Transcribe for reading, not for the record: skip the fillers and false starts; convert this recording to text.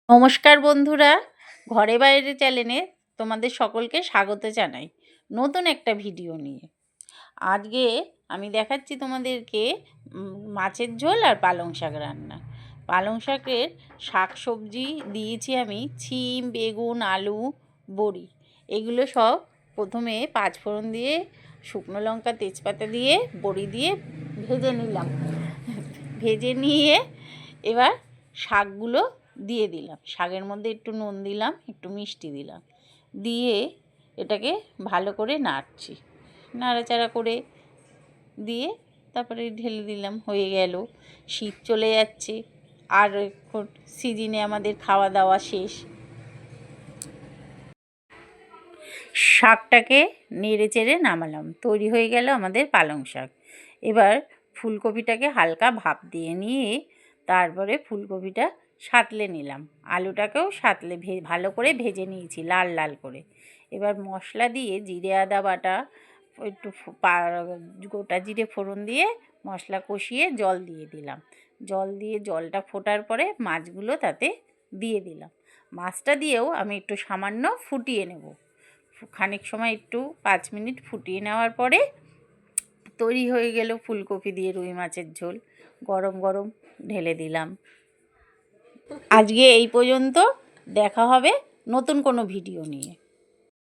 নমস্কার বন্ধুরা, ঘরে বাইরে চ্যানেলে তোমাদের সকলকে স্বাগত জানাই নতুন একটা ভিডিও নিয়ে। আজকে আমি দেখাচ্ছি তোমাদেরকে মাছের ঝোল আর পালং শাক রান্না। পালং শাকের শাক সবজি দিয়েছি আমি ছিম, বেগুন, আলু, বড়ি। এগুলো সব প্রথমে পাঁচফোড়ন দিয়ে, শুকনো লঙ্কা, তেজপাতা দিয়ে, বড়ি দিয়ে ভেজে নিলাম। ভেজে নিয়ে এবার শাকগুলো দিয়ে দিলাম। শাকের মধ্যে একটু নুন দিলাম, একটু মিষ্টি দিলাম, দিয়ে এটাকে ভালো করে নাড়ছি। নাড়াচাড়া করে দিয়ে তারপরে ঢেলে দিলাম। হয়ে গেল। শীত চলে যাচ্ছে, আর এখন সিজনে আমাদের খাওয়া দাওয়া শেষ। শাকটাকে নেড়ে চেড়ে নামালাম। তৈরি হয়ে গেল আমাদের পালং শাক। এবার ফুলকপিটাকে হালকা ভাপ দিয়ে নিয়ে তারপরে ফুলকপিটা সাঁতলে নিলাম। আলুটাকেও সাঁতলে ভালো করে ভেজে নিয়েছি লাল লাল করে। এবার মশলা দিয়ে জিরে আদা বাটা, একটু গোটা জিরে ফোড়ন দিয়ে মশলা কষিয়ে জল দিয়ে দিলাম। জল দিয়ে জলটা ফোটার পরে মাছগুলো তাতে দিয়ে দিলাম। মাছটা দিয়েও আমি একটু সামান্য ফুটিয়ে নেব। খানিক সময় একটু 5 মিনিট ফুটিয়ে নেওয়ার পরে তৈরি হয়ে গেল ফুলকপি দিয়ে রুই মাছের ঝোল। গরম গরম ঢেলে দিলাম। আজকে এই পর্যন্ত। দেখা হবে নতুন কোনো ভিডিও নিয়ে।